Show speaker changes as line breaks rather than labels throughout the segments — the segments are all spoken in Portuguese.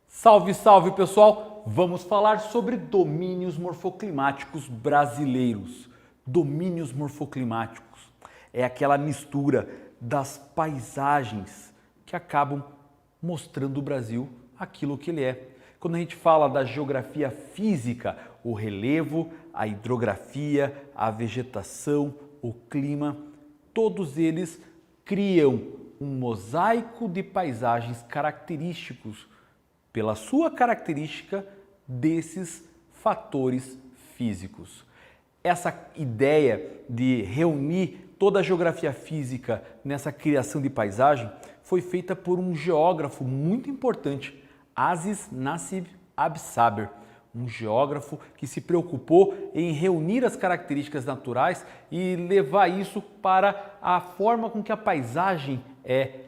Salve, salve pessoal! Vamos falar sobre domínios morfoclimáticos brasileiros. Domínios morfoclimáticos é aquela mistura das paisagens que acabam mostrando o Brasil aquilo que ele é. Quando a gente fala da geografia física, o relevo, a hidrografia, a vegetação, o clima, todos eles criam um mosaico de paisagens característicos pela sua característica desses fatores físicos. Essa ideia de reunir toda a geografia física nessa criação de paisagem foi feita por um geógrafo muito importante, Aziz Nassib Absaber, um geógrafo que se preocupou em reunir as características naturais e levar isso para a forma com que a paisagem é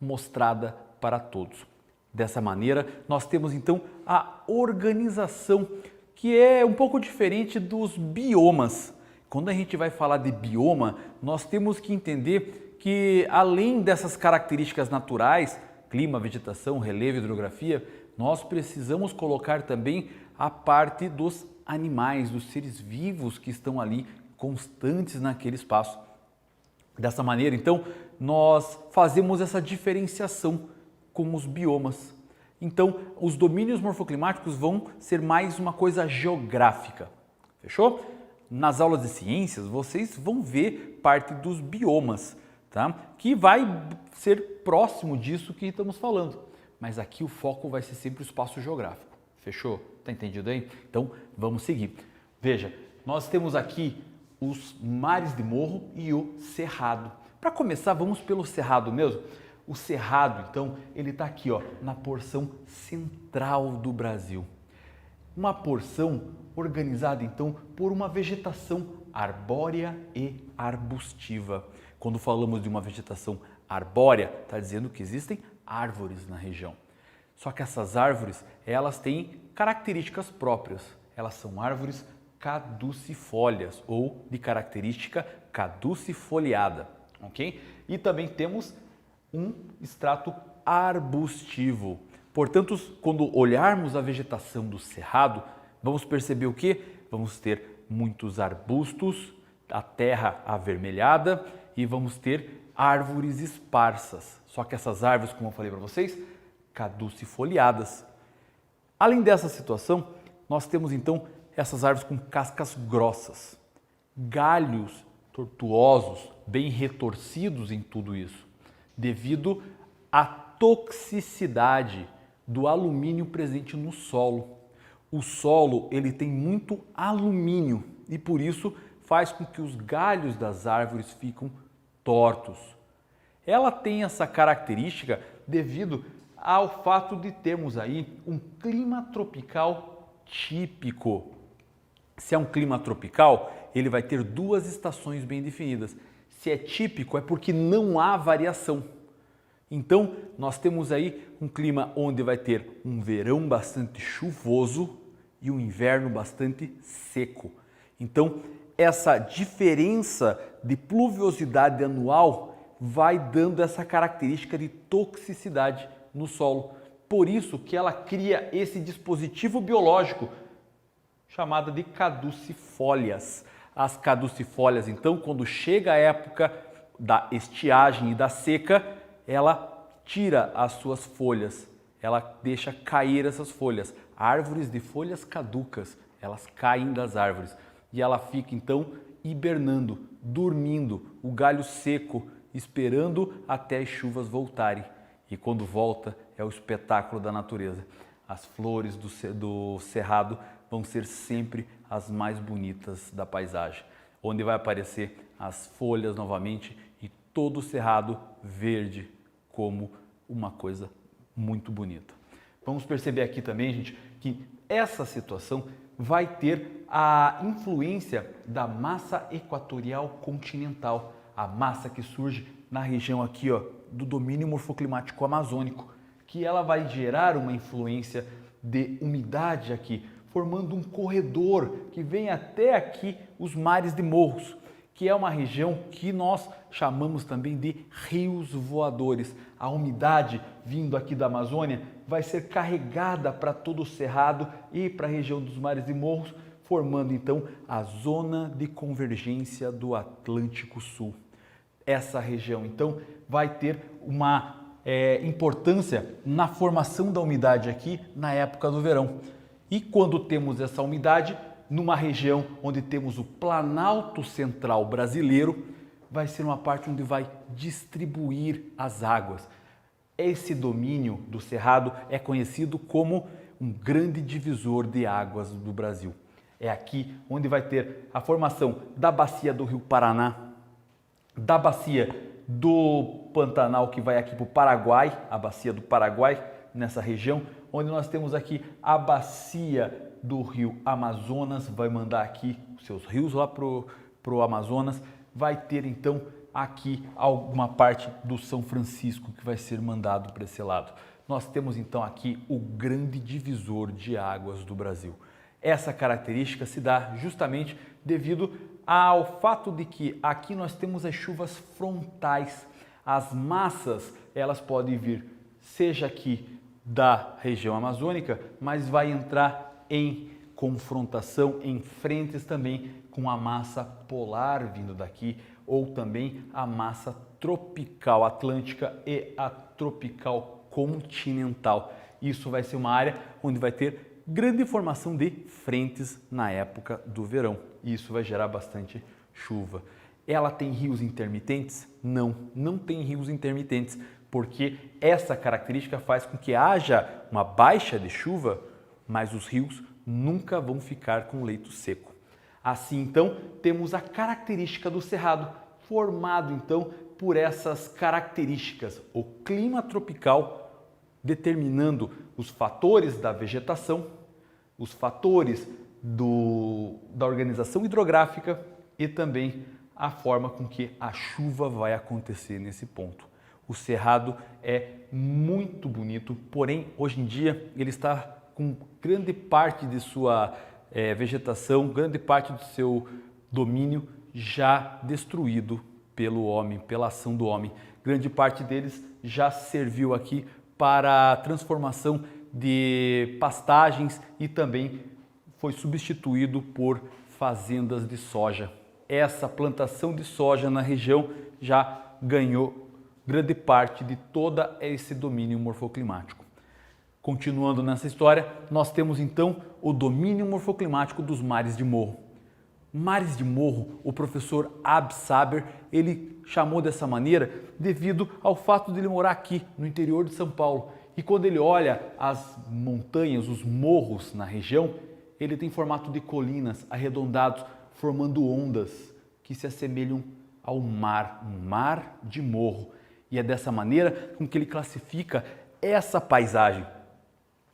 mostrada para todos. Dessa maneira, nós temos então a organização, que é um pouco diferente dos biomas. Quando a gente vai falar de bioma, nós temos que entender que além dessas características naturais, clima, vegetação, relevo, hidrografia, nós precisamos colocar também a parte dos animais, dos seres vivos que estão ali constantes naquele espaço. Dessa maneira, então, nós fazemos essa diferenciação com os biomas. Então, os domínios morfoclimáticos vão ser mais uma coisa geográfica. Fechou? Nas aulas de ciências, vocês vão ver parte dos biomas, tá? Que vai ser próximo disso que estamos falando. Mas aqui o foco vai ser sempre o espaço geográfico. Fechou? Tá entendido aí? Então, vamos seguir. Veja, nós temos aqui os mares de morro e o cerrado. Para começar, vamos pelo cerrado mesmo. O cerrado, então, ele está aqui, ó, na porção central do Brasil. Uma porção organizada, então, por uma vegetação arbórea e arbustiva. Quando falamos de uma vegetação arbórea, está dizendo que existem árvores na região. Só que essas árvores, elas têm características próprias. Elas são árvores caducifólias ou de característica caducifoliada, ok? E também temos um extrato arbustivo. Portanto, quando olharmos a vegetação do cerrado, vamos perceber o quê? Vamos ter muitos arbustos, a terra avermelhada e vamos ter árvores esparsas. Só que essas árvores, como eu falei para vocês, caducifoliadas. Além dessa situação, nós temos então essas árvores com cascas grossas, galhos tortuosos, bem retorcidos em tudo isso, devido à toxicidade do alumínio presente no solo. O solo ele tem muito alumínio e por isso faz com que os galhos das árvores fiquem tortos. Ela tem essa característica devido ao fato de termos aí um clima tropical típico. Se é um clima tropical, ele vai ter duas estações bem definidas. Se é típico, é porque não há variação. Então, nós temos aí um clima onde vai ter um verão bastante chuvoso e um inverno bastante seco. Então, essa diferença de pluviosidade anual vai dando essa característica de toxicidade no solo. Por isso que ela cria esse dispositivo biológico chamado de caducifólias. As caducifólias, então, quando chega a época da estiagem e da seca, ela tira as suas folhas, ela deixa cair essas folhas. Árvores de folhas caducas, elas caem das árvores e ela fica, então, hibernando, dormindo, o galho seco, esperando até as chuvas voltarem. E quando volta, é o espetáculo da natureza. As flores do cerrado vão ser sempre as mais bonitas da paisagem, onde vai aparecer as folhas novamente e todo o cerrado verde como uma coisa muito bonita. Vamos perceber aqui também, gente, que essa situação vai ter a influência da massa equatorial continental. a massa que surge na região aqui, ó, do domínio morfoclimático amazônico, que ela vai gerar uma influência de umidade aqui, formando um corredor que vem até aqui os mares de morros, que é uma região que nós chamamos também de rios voadores. A umidade vindo aqui da Amazônia vai ser carregada para todo o cerrado e para a região dos mares de morros, formando então a zona de convergência do Atlântico Sul. Essa região então vai ter uma importância na formação da umidade aqui na época do verão. E quando temos essa umidade, numa região onde temos o Planalto Central brasileiro, vai ser uma parte onde vai distribuir as águas. Esse domínio do Cerrado é conhecido como um grande divisor de águas do Brasil. É aqui onde vai ter a formação da bacia do Rio Paraná, da bacia do Pantanal que vai aqui para o Paraguai, a bacia do Paraguai, nessa região, onde nós temos aqui a bacia do Rio Amazonas, vai mandar aqui os seus rios lá pro Amazonas, vai ter então aqui alguma parte do São Francisco que vai ser mandado para esse lado. Nós temos então aqui o grande divisor de águas do Brasil. Essa característica se dá justamente devido ao fato de que aqui nós temos as chuvas frontais. As massas, elas podem vir seja aqui da região amazônica, mas vai entrar em confrontação, em frentes também com a massa polar vindo daqui, ou também a massa tropical atlântica e a tropical continental. Isso vai ser uma área onde vai ter grande formação de frentes na época do verão. E isso vai gerar bastante chuva. Ela tem rios intermitentes? Não, não tem rios intermitentes, porque essa característica faz com que haja uma baixa de chuva, mas os rios nunca vão ficar com leito seco. Assim, então, temos a característica do cerrado, formado, então, por essas características. O clima tropical, determinando os fatores da vegetação, os fatores da organização hidrográfica e também a forma com que a chuva vai acontecer nesse ponto. O cerrado é muito bonito, porém, hoje em dia, ele está com grande parte de sua vegetação, grande parte do seu domínio já destruído pelo homem, pela ação do homem. Grande parte deles já serviu aqui para a transformação de pastagens e também foi substituído por fazendas de soja. Essa plantação de soja na região já ganhou grande parte de todo esse domínio morfoclimático. Continuando nessa história, nós temos então o domínio morfoclimático dos mares de morro. Mares de morro, o professor Ab Saber, ele chamou dessa maneira devido ao fato de ele morar aqui no interior de São Paulo. E quando ele olha as montanhas, os morros na região, ele tem formato de colinas arredondados, formando ondas que se assemelham ao mar, um mar de morro. E é dessa maneira com que ele classifica essa paisagem,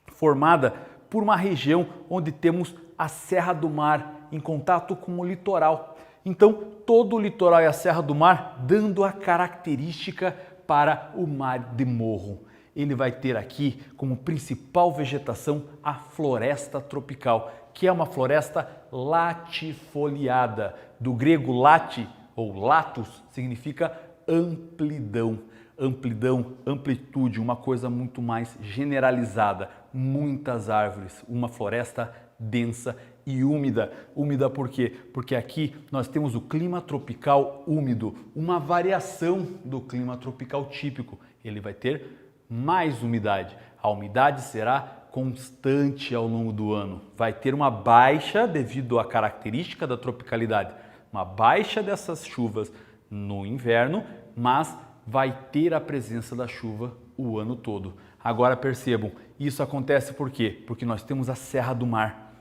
formada por uma região onde temos a Serra do Mar em contato com o litoral. Então, todo o litoral e a Serra do Mar dando a característica para o mar de morro. Ele vai ter aqui como principal vegetação a floresta tropical, que é uma floresta latifoliada. Do grego lati ou latus significa amplidão. Amplidão, amplitude, uma coisa muito mais generalizada. Muitas árvores, uma floresta densa e úmida. Úmida por quê? Porque aqui nós temos o clima tropical úmido, uma variação do clima tropical típico. Ele vai ter mais umidade. A umidade será constante ao longo do ano. Vai ter uma baixa devido à característica da tropicalidade, uma baixa dessas chuvas no inverno, mas vai ter a presença da chuva o ano todo. Agora percebam, isso acontece por quê? Porque nós temos a Serra do Mar,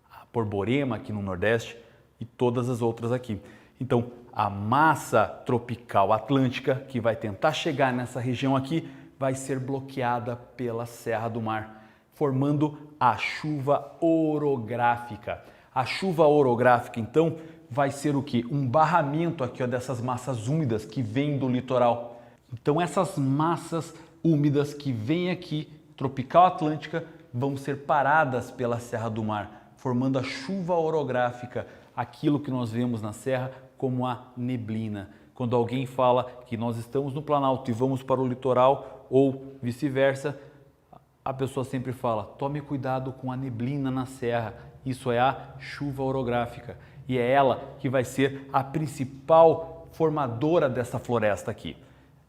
a Borborema aqui no Nordeste e todas as outras aqui. Então, a massa tropical atlântica que vai tentar chegar nessa região aqui vai ser bloqueada pela Serra do Mar, formando a chuva orográfica. A chuva orográfica, então, vai ser o quê? Um barramento aqui, ó, dessas massas úmidas que vêm do litoral. Então essas massas úmidas que vêm aqui, tropical atlântica, vão ser paradas pela Serra do Mar, formando a chuva orográfica, aquilo que nós vemos na serra como a neblina. Quando alguém fala que nós estamos no Planalto e vamos para o litoral ou vice-versa, a pessoa sempre fala, tome cuidado com a neblina na serra, isso é a chuva orográfica e é ela que vai ser a principal formadora dessa floresta aqui.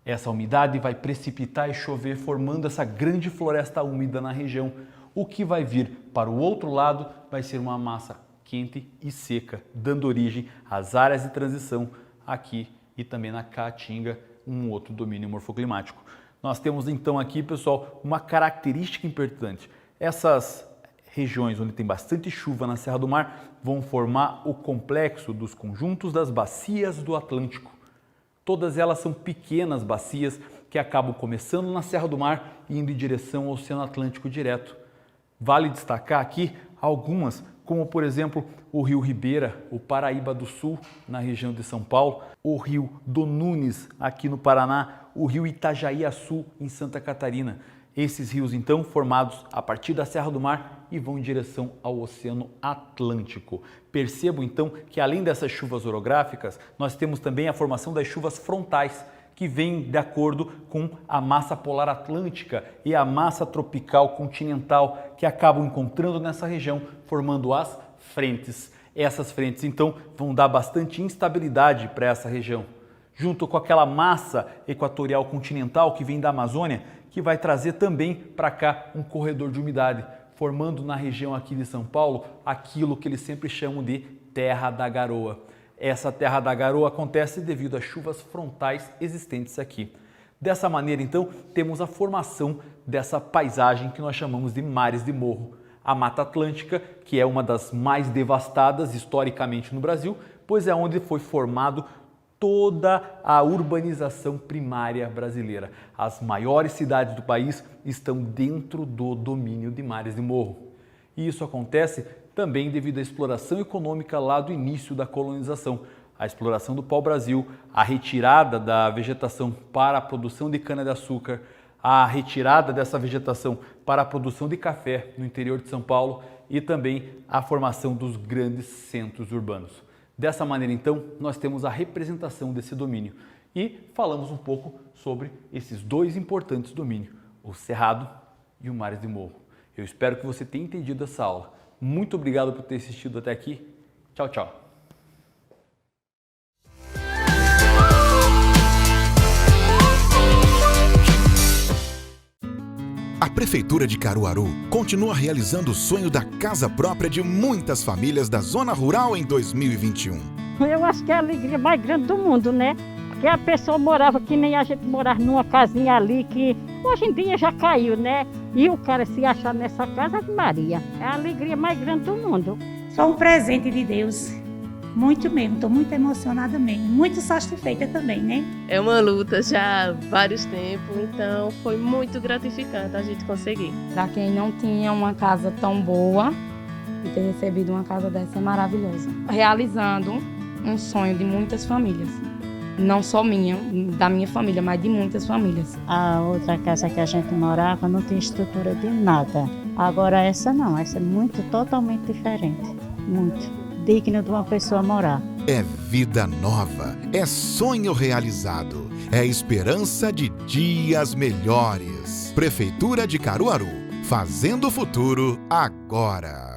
Essa umidade vai precipitar e chover formando essa grande floresta úmida na região. O que vai vir para o outro lado vai ser uma massa quente e seca, dando origem às áreas de transição aqui e também na Caatinga, um outro domínio morfoclimático. Nós temos então aqui, pessoal, uma característica importante. Essas regiões onde tem bastante chuva na Serra do Mar vão formar o complexo dos conjuntos das bacias do Atlântico. Todas elas são pequenas bacias que acabam começando na Serra do Mar e indo em direção ao Oceano Atlântico direto. Vale destacar aqui algumas, como por exemplo o Rio Ribeira, o Paraíba do Sul, na região de São Paulo, o Rio do Nunes, aqui no Paraná, o Rio Itajaí-Açu, em Santa Catarina. Esses rios, então, formados a partir da Serra do Mar e vão em direção ao Oceano Atlântico. Percebam, então, que além dessas chuvas orográficas, nós temos também a formação das chuvas frontais, que vêm de acordo com a massa polar atlântica e a massa tropical continental, que acabam encontrando nessa região, formando as frentes. Essas frentes, então, vão dar bastante instabilidade para essa região, junto com aquela massa equatorial continental que vem da Amazônia, que vai trazer também para cá um corredor de umidade, formando na região aqui de São Paulo aquilo que eles sempre chamam de Terra da Garoa. Essa Terra da Garoa acontece devido às chuvas frontais existentes aqui. Dessa maneira, então, temos a formação dessa paisagem que nós chamamos de mares de morro. A Mata Atlântica, que é uma das mais devastadas historicamente no Brasil, pois é onde foi formado toda a urbanização primária brasileira. As maiores cidades do país estão dentro do domínio de mares de morro. E isso acontece também devido à exploração econômica lá do início da colonização, a exploração do pau-brasil, a retirada da vegetação para a produção de cana-de-açúcar, a retirada dessa vegetação para a produção de café no interior de São Paulo e também a formação dos grandes centros urbanos. Dessa maneira, então, nós temos a representação desse domínio e falamos um pouco sobre esses dois importantes domínios, o Cerrado e o Mares de Morro. Eu espero que você tenha entendido essa aula. Muito obrigado por ter assistido até aqui. Tchau, tchau.
A Prefeitura de Caruaru continua realizando o sonho da casa própria de muitas famílias da zona rural em 2021.
Eu acho que é a alegria mais grande do mundo, né? Porque a pessoa morava que nem a gente morava numa casinha ali que hoje em dia já caiu, né? E o cara se achar nessa casa, Ave Maria, é a alegria mais grande do mundo.
Foi um presente de Deus, muito mesmo, estou muito emocionada mesmo, muito satisfeita também, né?
É uma luta já há vários tempos, então foi muito gratificante a gente conseguir.
Para quem não tinha uma casa tão boa, e ter recebido uma casa dessa é maravilhoso. Realizando um sonho de muitas famílias. Não só minha, da minha família, mas de muitas famílias.
A outra casa que a gente morava não tinha estrutura de nada. Agora essa não, essa é totalmente diferente. Muito digna de uma pessoa morar.
É vida nova, é sonho realizado, é esperança de dias melhores. Prefeitura de Caruaru, fazendo o futuro agora.